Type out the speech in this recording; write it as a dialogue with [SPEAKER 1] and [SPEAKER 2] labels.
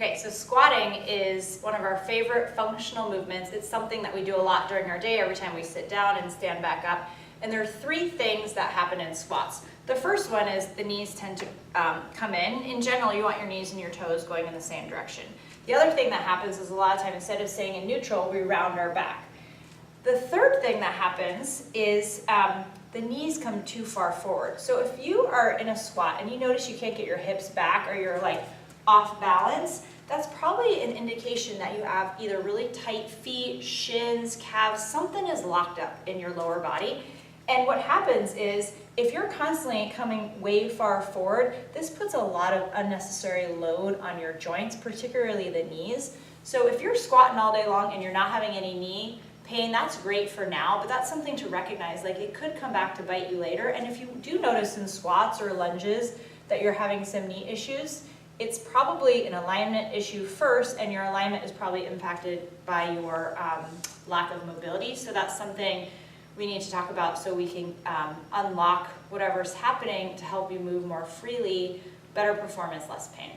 [SPEAKER 1] Okay, so squatting is one of our favorite functional movements. It's something that we do a lot during our day every time we sit down and stand back up. And there are three things that happen in squats. The first one is the knees tend to come in. In general, you want your knees and your toes going in the same direction. The other thing that happens is a lot of times, instead of staying in neutral, we round our back. The third thing that happens is the knees come too far forward. So if you are in a squat and you notice you can't get your hips back or you're like off balance, that's probably an indication that you have either really tight feet, shins, calves, something is locked up in your lower body. And what happens is, if you're constantly coming way far forward, this puts a lot of unnecessary load on your joints, particularly the knees. So if you're squatting all day long and you're not having any knee pain, that's great for now, but that's something to recognize. Like, it could come back to bite you later. And if you do notice in squats or lunges that you're having some knee issues, it's probably an alignment issue first, and your alignment is probably impacted by your lack of mobility. So that's something we need to talk about so we can unlock whatever's happening to help you move more freely, better performance, less pain.